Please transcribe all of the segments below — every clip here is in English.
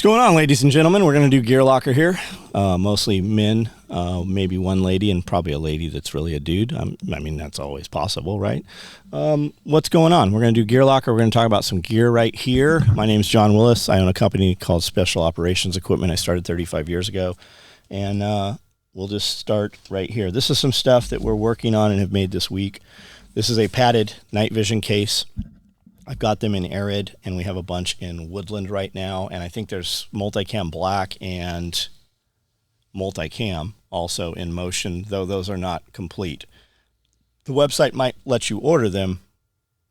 What's going on, ladies and gentlemen? We're going to do gear locker here. Mostly men, maybe one lady, and probably a lady that's really a dude. I mean, that's always possible, right? What's going on? We're going to do gear locker. We're going to talk about some gear right here. My name is John Willis. I own a company called Special Operations Equipment. I started 35 years ago, and we'll just start right here. This is some stuff that we're working on and have made this week. This is a padded night vision case. I've got them in arid, and we have a bunch in woodland right now, and I think there's multicam black and multicam also in motion, though those are not complete. The website might let you order them,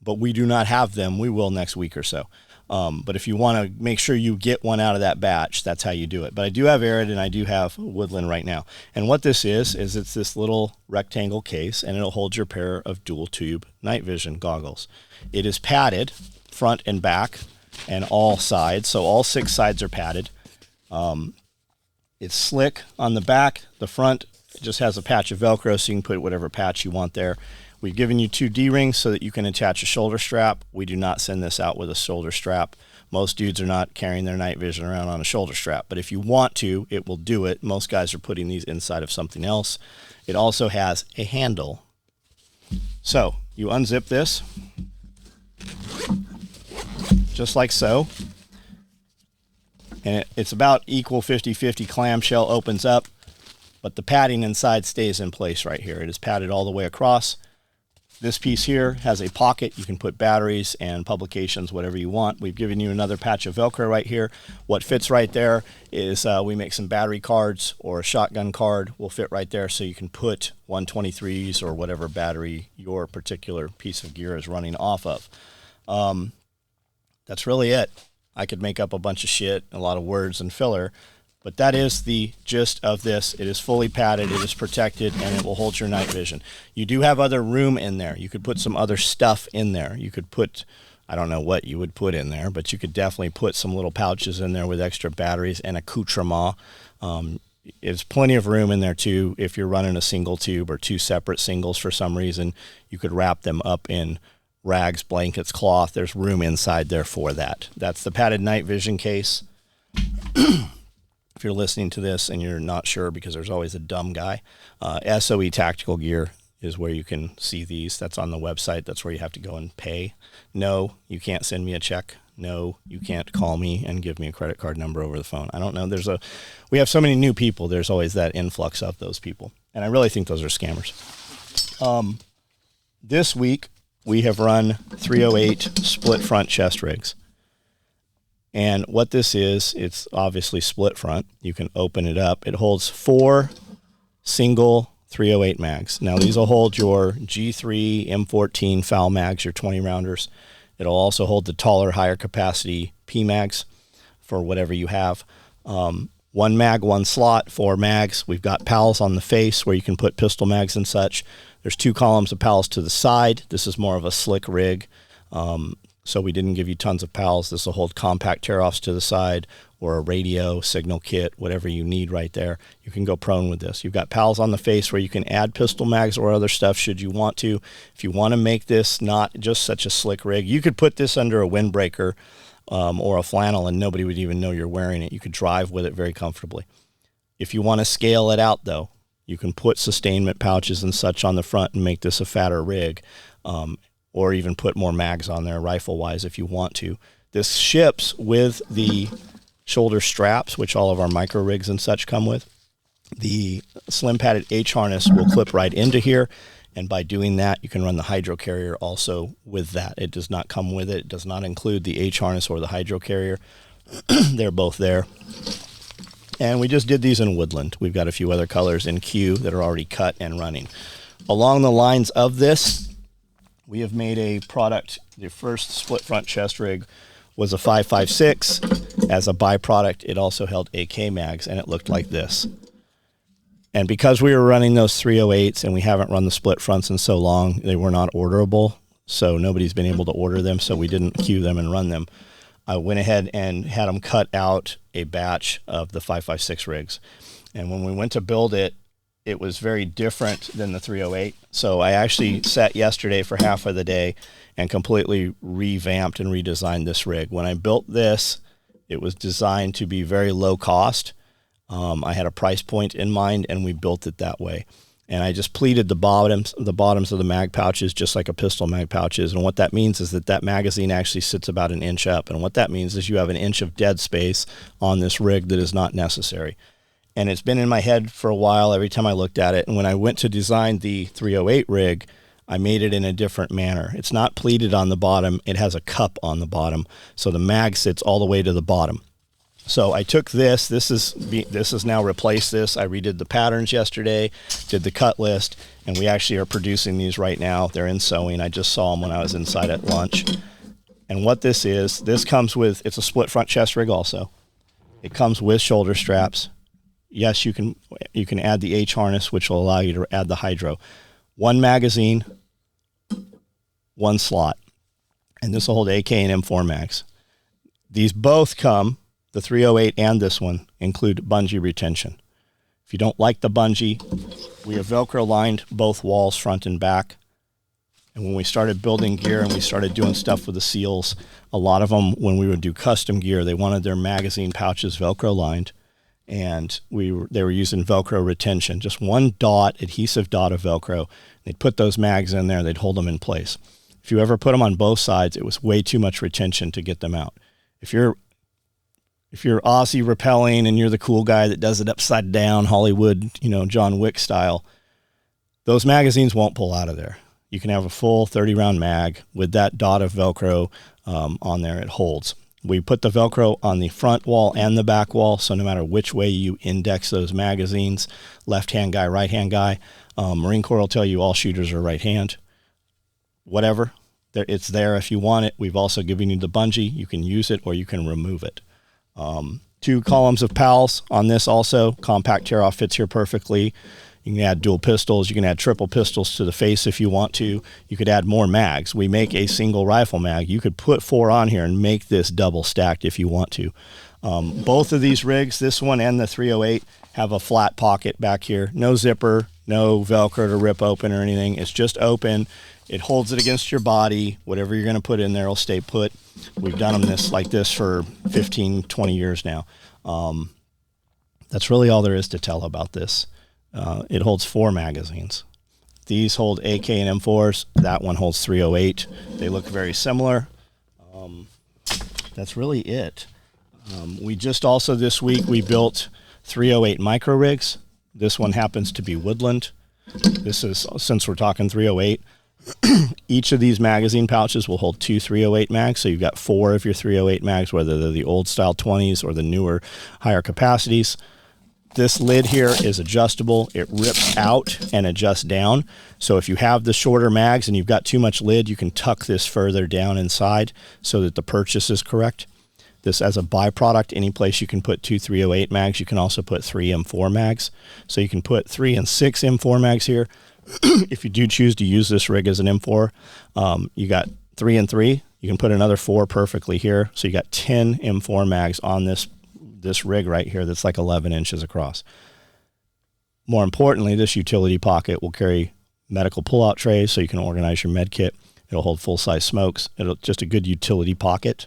but we do not have them. We will next week or so. But if you want to make sure you get one out of that batch, that's how you do it. But I do have arid and I do have woodland right now. And what this is it's this little rectangle case, and it'll hold your pair of dual tube night vision goggles. It is padded front and back and all sides. So all 6 sides are padded. It's slick on the back. The front just has a patch of Velcro, so you can put whatever patch you want there. We've given you 2 D-rings so that you can attach a shoulder strap. We do not send this out with a shoulder strap. Most dudes are not carrying their night vision around on a shoulder strap, but if you want to, it will do it. Most guys are putting these inside of something else. It also has a handle. So you unzip this, just like so. And it's about equal 50-50. Clamshell opens up, but the padding inside stays in place right here. It is padded all the way across. This piece here has a pocket. You can put batteries and publications, whatever you want. We've given you another patch of Velcro right here. What fits right there is we make some battery cards, or a shotgun card will fit right there, so you can put 123s or whatever battery your particular piece of gear is running off of. That's really it. I could make up a bunch of shit, a lot of words and filler, but that is the gist of this. It is fully padded, it is protected, and it will hold your night vision. You do have other room in there. You could put some other stuff in there. You could put, I don't know what you would put in there, but you could definitely put some little pouches in there with extra batteries and accoutrement. There's plenty of room in there too. If you're running a single tube or 2 separate singles for some reason, you could wrap them up in rags, blankets, cloth. There's room inside there for that. That's the padded night vision case. If you're listening to this and you're not sure, because there's always a dumb guy, SOE Tactical Gear is where you can see these. That's on the website. That's where you have to go and pay. No, you can't send me a check. No, you can't call me and give me a credit card number over the phone. I don't know. We have so many new people. There's always that influx of those people. And I really think those are scammers. This week, we have run 308 split front chest rigs. And what this is, it's obviously split front. You can open it up. It holds 4 single 308 mags. Now, these will hold your G3, M14 foul mags, your 20 rounders. It'll also hold the taller, higher capacity P mags for whatever you have. 1 mag, 1 slot, 4 mags. We've got pals on the face where you can put pistol mags and such. There's 2 columns of pals to the side. This is more of a slick rig. So we didn't give you tons of pals. This will hold compact tear-offs to the side, or a radio, signal kit, whatever you need right there. You can go prone with this. You've got pals on the face where you can add pistol mags or other stuff should you want to. If you want to make this not just such a slick rig, you could put this under a windbreaker or a flannel and nobody would even know you're wearing it. You could drive with it very comfortably. If you want to scale it out, though, you can put sustainment pouches and such on the front and make this a fatter rig. Or even put more mags on there rifle-wise if you want to. This ships with the shoulder straps, which all of our micro rigs and such come with. The slim padded H harness will clip right into here, and by doing that, you can run the hydro carrier also with that. It does not come with it. It does not include the H harness or the hydro carrier. They're both there. And we just did these in woodland. We've got a few other colors in Q that are already cut and running. Along the lines of this, we have made a product. The first split front chest rig was a 5.56. As a byproduct, it also held AK mags, and it looked like this. And because we were running those 308s and we haven't run the split fronts in so long, they were not orderable. So nobody's been able to order them, so we didn't queue them and run them. I went ahead and had them cut out a batch of the 5.56 rigs. And when we went to build it, it was very different than the 308. So I actually sat yesterday for half of the day and completely revamped and redesigned this rig. When I built this, It was designed to be very low cost. I had a price point in mind, and we built it that way. And I just pleated the bottoms of the mag pouches just like a pistol mag pouch is. And what that means is that that magazine actually sits about an inch up. And what that means is you have an inch of dead space on this rig that is not necessary. And it's been in my head for a while every time I looked at it. And when I went to design the 308 rig, I made it in a different manner. It's not pleated on the bottom. It has a cup on the bottom. So the mag sits all the way to the bottom. So I took this. This is now replaced this. I redid the patterns yesterday, did the cut list, and we actually are producing these right now. They're in sewing. I just saw them when I was inside at lunch. And what this is, this comes with, it's a split front chest rig also. It comes with shoulder straps. Yes, you can add the H harness, which will allow you to add the hydro. One magazine, one slot. And this will hold AK and M4 mags. These both come, the 308 and this one, include bungee retention. If you don't like the bungee, we have Velcro lined both walls, front and back. And when we started building gear and we started doing stuff with the seals, a lot of them, when we would do custom gear, they wanted their magazine pouches Velcro lined. And they were using Velcro retention, just one adhesive dot of Velcro. They'd put those mags in there, they'd hold them in place. If you ever put them on both sides, it was way too much retention to get them out. If you're Aussie rappelling and you're the cool guy that does it upside down, Hollywood, John Wick style, those magazines won't pull out of there. You can have a full 30-round mag with that dot of Velcro on there. It holds. We put the Velcro on the front wall and the back wall, so no matter which way you index those magazines, left-hand guy, right-hand guy, Marine Corps will tell you all shooters are right-hand. Whatever, it's there if you want it. We've also given you the bungee. You can use it or you can remove it. 2 columns of pals on this also. Compact tear-off fits here perfectly. You can add dual pistols. You can add triple pistols to the face if you want to. You could add more mags. We make a single rifle mag. You could put 4 on here and make this double stacked if you want to. Both of these rigs, this one and the 308, have a flat pocket back here. No zipper, no Velcro to rip open or anything. It's just open. It holds it against your body. Whatever you're going to put in there will stay put. We've done them like this for 15, 20 years now. That's really all there is to tell about this. It holds 4 magazines. These hold AK and M4s. That one holds 308. They look very similar. That's really it. We just also this week, we built 308 micro rigs. This one happens to be Woodland. This is, since we're talking 308, each of these magazine pouches will hold 2 308 mags. So you've got 4 of your 308 mags, whether they're the old style 20s or the newer higher capacities. This lid here is adjustable. It rips out and adjusts down. So if you have the shorter mags and you've got too much lid, you can tuck this further down inside so that the purchase is correct. This, as a byproduct, any place you can put 2 308 mags, you can also put 3 M4 mags. So you can put 3 and 6 M4 mags here. If you do choose to use this rig as an M4, you got 3 and 3. You can put another 4 perfectly here. So you got 10 M4 mags on this rig right here that's like 11 inches across. More importantly, this utility pocket will carry medical pull-out trays so you can organize your med kit. It'll hold full-size smokes. It'll just a good utility pocket.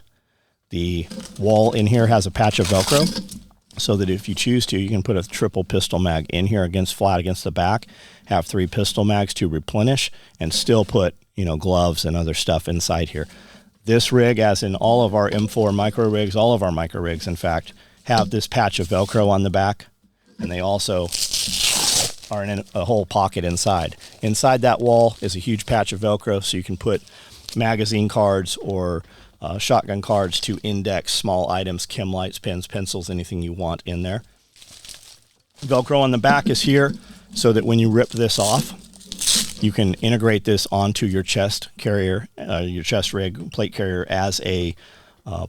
The wall in here has a patch of Velcro so that if you choose to, you can put a triple pistol mag in here flat against the back, have 3 pistol mags to replenish, and still put, gloves and other stuff inside here. This rig, as in all of our M4 micro rigs, all of our micro rigs, in fact, have this patch of Velcro on the back, and they also are in a whole pocket inside. Inside that wall is a huge patch of Velcro, so you can put magazine cards or shotgun cards to index small items, chem lights, pens, pencils, anything you want in there. Velcro on the back is here so that when you rip this off, you can integrate this onto your chest carrier, your chest rig plate carrier as a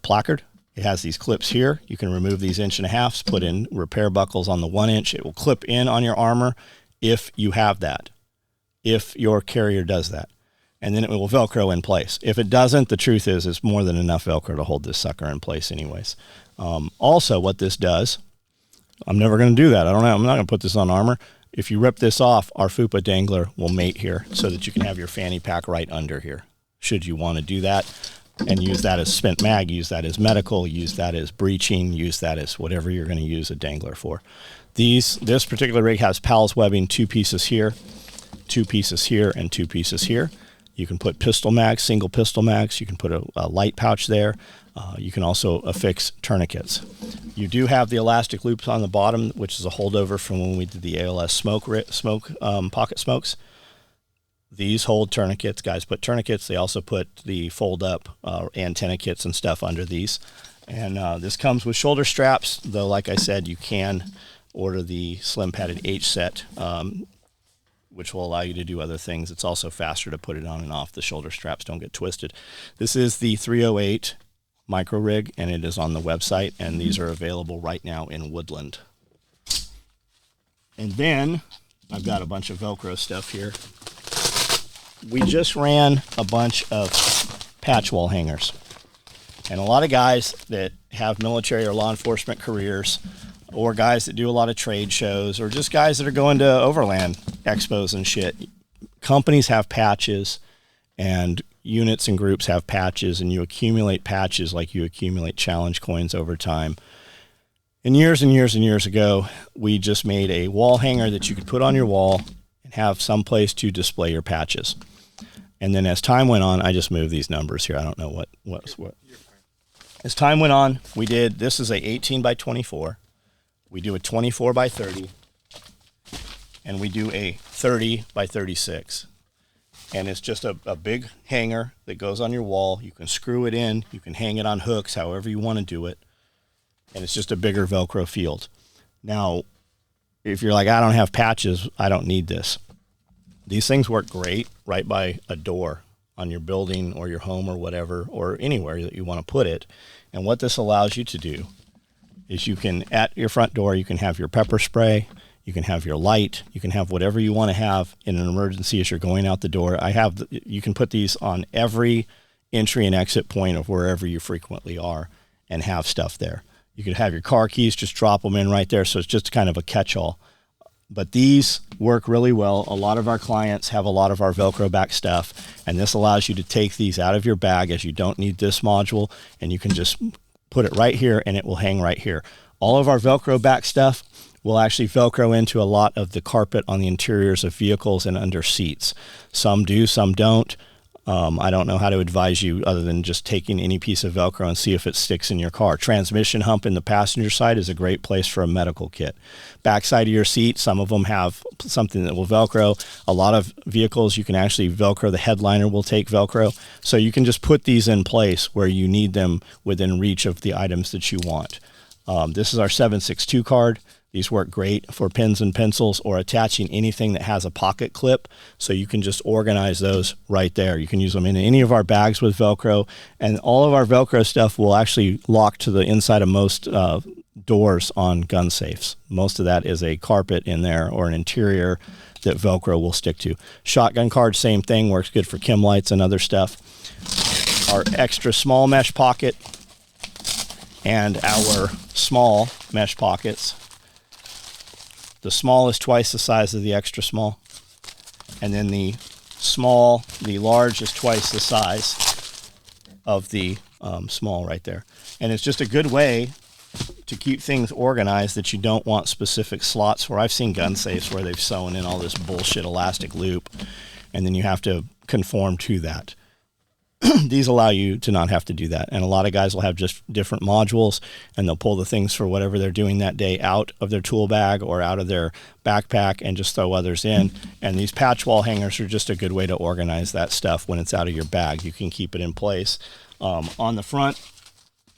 placard. It has these clips here. You can remove these 1.5 inches, put in repair buckles on the 1 inch. It will clip in on your armor if you have that, if your carrier does that. And then it will Velcro in place. If it doesn't, the truth is it's more than enough Velcro to hold this sucker in place anyways. Also, what this does, I'm never going to do that. I'm not going to put this on armor. If you rip this off, our FUPA dangler will mate here so that you can have your fanny pack right under here, should you want to do that. and use that as spent mag, use that as medical, use that as breaching, use that as whatever you're going to use a dangler for. This particular rig has PALS webbing, 2 pieces here, 2 pieces here, and 2 pieces here. You can put pistol mags, single pistol mags. You can put a light pouch there. You can also affix tourniquets. You do have the elastic loops on the bottom, which is a holdover from when we did the ALS pocket smokes. These hold tourniquets. Guys put tourniquets. They also put the fold-up antenna kits and stuff under these. And this comes with shoulder straps, though, like I said, you can order the slim padded H set, which will allow you to do other things. It's also faster to put it on and off. The shoulder straps don't get twisted. This is the 308 micro rig, and it is on the website, and these are available right now in Woodland. And then I've got a bunch of Velcro stuff here. We just ran a bunch of patch wall hangers, and a lot of guys that have military or law enforcement careers, or guys that do a lot of trade shows, or just guys that are going to overland expos and shit, companies have patches, and units and groups have patches, and you accumulate patches like you accumulate challenge coins over time. And years and years and years ago, we just made a wall hanger that you could put on your wall and have some place to display your patches. And then as time went on, I just moved these numbers here. I don't know what. As time went on, we did, this is a 18 by 24. We do a 24 by 30, and we do a 30 by 36. And it's just a big hanger that goes on your wall. You can screw it in. You can hang it on hooks, however you want to do it. And it's just a bigger Velcro field. Now, if you're like, I don't have patches, I don't need this. These things work great right by a door on your building or your home or whatever, or anywhere that you want to put it. And what this allows you to do is you can, at your front door, you can have your pepper spray, you can have your light, you can have whatever you want to have in an emergency as you're going out the door. You can put these on every entry and exit point of wherever you frequently are and have stuff there. You could have your car keys, just drop them in right there. So it's just kind of a catch-all. But these work really well. A lot of our clients have a lot of our Velcro back stuff, and this allows you to take these out of your bag as you don't need this module, and you can just put it right here and it will hang right here. All of our Velcro back stuff will actually Velcro into a lot of the carpet on the interiors of vehicles and under seats. Some do, some don't. I don't know how to advise you other than just taking any piece of Velcro and see if it sticks in your car. Transmission hump in the passenger side is a great place for a medical kit. Backside of your seat, some of them have something that will Velcro. A lot of vehicles you can actually Velcro. The headliner will take Velcro. So you can just put these in place where you need them within reach of the items that you want. This is our 762 card. These work great for pens and pencils or attaching anything that has a pocket clip, so you can just organize those right there. You can use them in any of our bags with Velcro, and all of our Velcro stuff will actually lock to the inside of most doors on gun safes. Most of that is a carpet in there or an interior that Velcro will stick to. Shotgun card, same thing, works good for chem lights and other stuff. Our extra small mesh pocket and our small mesh pockets. The small is twice the size of the extra small, and then the large is twice the size of the small right there. And it's just a good way to keep things organized that you don't want specific slots for. I've seen gun safes where they've sewn in all this bullshit elastic loop, and then you have to conform to that. These allow you to not have to do that. And a lot of guys will have just different modules, and they'll pull the things for whatever they're doing that day out of their tool bag or out of their backpack and just throw others in. And these patch wall hangers are just a good way to organize that stuff when it's out of your bag. You can keep it in place. On the front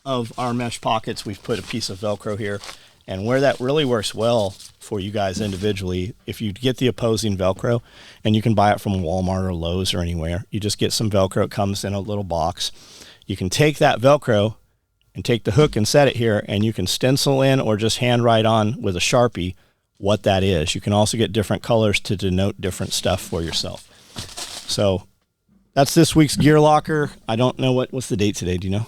of our mesh pockets, we've put a piece of Velcro here. And where that really works well for you guys individually, if you get the opposing Velcro, and you can buy it from Walmart or Lowe's or anywhere, you just get some Velcro. It comes in a little box. You can take that Velcro and take the hook and set it here, and you can stencil in or just hand write on with a Sharpie what that is. You can also get different colors to denote different stuff for yourself. So that's this week's Gear Locker. I don't know what's the date today. Do you know?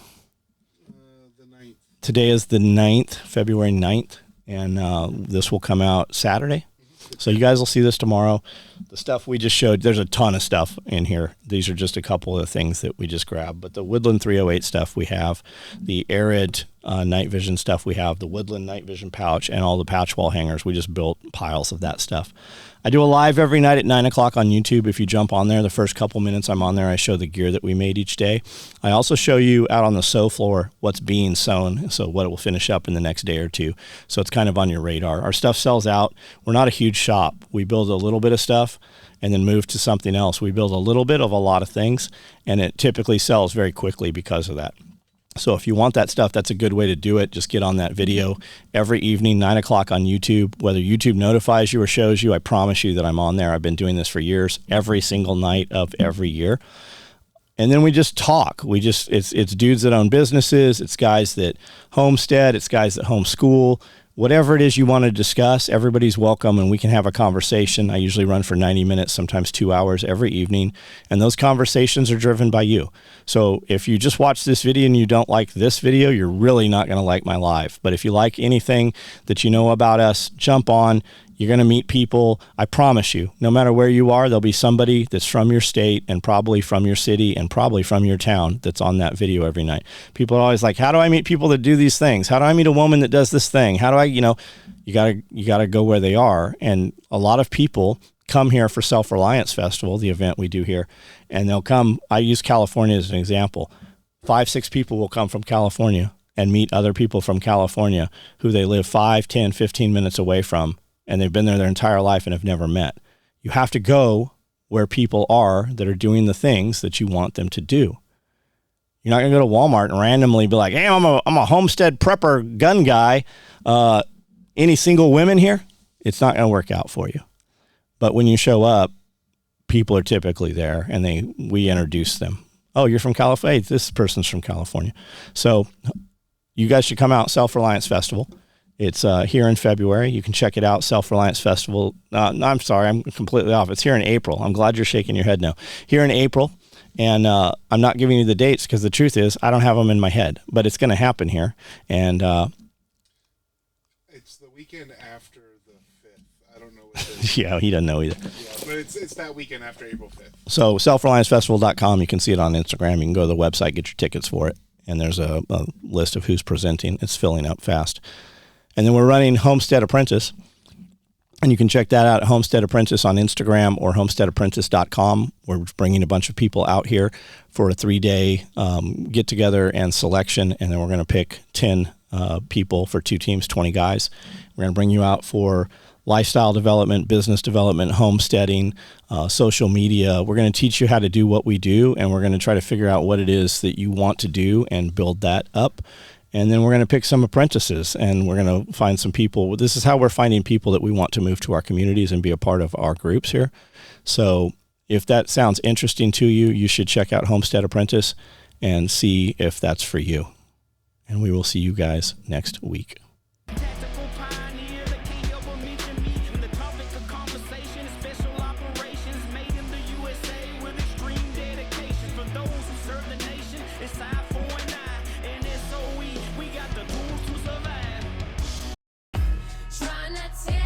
Today is the 9th, February 9th, and this will come out Saturday. So you guys will see this tomorrow. The stuff we just showed, there's a ton of stuff in here. These are just a couple of things that we just grabbed. But the Woodland 308 stuff we have, the Arid night vision stuff we have, the Woodland night vision pouch, and all the patch wall hangers. We just built piles of that stuff. I do a live every night at 9 o'clock on YouTube. If you jump on there, the first couple minutes I'm on there, I show the gear that we made each day. I also show you out on the sew floor what's being sewn, so what it will finish up in the next day or two. So it's kind of on your radar. Our stuff sells out. We're not a huge shop. We build a little bit of stuff and then move to something else. We build a little bit of a lot of things, and it typically sells very quickly because of that. So if you want that stuff, that's a good way to do it. Just get on that video every evening, 9 o'clock on YouTube. Whether YouTube notifies you or shows you, I promise you that I'm on there. I've been doing this for years, every single night of every year. And then we just talk. It's dudes that own businesses. It's guys that homestead. It's guys that homeschool. Whatever it is you want to discuss, everybody's welcome, and we can have a conversation. I usually run for 90 minutes, sometimes 2 hours every evening, and those conversations are driven by you. So if you just watch this video and you don't like this video, you're really not going to like my live. But if you like anything that you know about us, jump on. You're going to meet people. I promise you, no matter where you are, there'll be somebody that's from your state and probably from your city and probably from your town that's on that video every night. People are always like, how do I meet people that do these things? How do I meet a woman that does this thing? How do I, you gotta go where they are. And a lot of people come here for Self-Reliance Festival, the event we do here, and they'll come. I use California as an example. 5-6 people will come from California and meet other people from California who they live 5, 10, 15 minutes away from, and they've been there their entire life and have never met. You have to go where people are that are doing the things that you want them to do. You're not going to go to Walmart and randomly be like, hey, I'm a homestead prepper gun guy. Any single women here? It's not going to work out for you. But when you show up, people are typically there, and we introduce them. Oh, you're from California? Hey, this person's from California. So you guys should come out, Self-Reliance Festival. It's here in February. You can check it out, Self-Reliance Festival. No, I'm sorry, I'm completely off. It's here in April. I'm glad you're shaking your head now. Here in April, and I'm not giving you the dates because the truth is I don't have them in my head, but it's going to happen here. And it's the weekend after the 5th. I don't know what it is. Yeah, he doesn't know either. Yeah, but it's that weekend after April 5th. So selfreliancefestival.com, you can see it on Instagram. You can go to the website, get your tickets for it, and there's a list of who's presenting. It's filling up fast. And then we're running Homestead Apprentice, and you can check that out at Homestead Apprentice on Instagram or homesteadapprentice.com. We're bringing a bunch of people out here for a 3-day get-together and selection, and then we're going to pick 10 people for 2 teams, 20 guys. We're going to bring you out for lifestyle development, business development, homesteading, social media. We're going to teach you how to do what we do, and we're going to try to figure out what it is that you want to do and build that up. And then we're going to pick some apprentices, and we're going to find some people. This is how we're finding people that we want to move to our communities and be a part of our groups here. So if that sounds interesting to you, you should check out Homestead Apprentice and see if that's for you. And we will see you guys next week. Try not to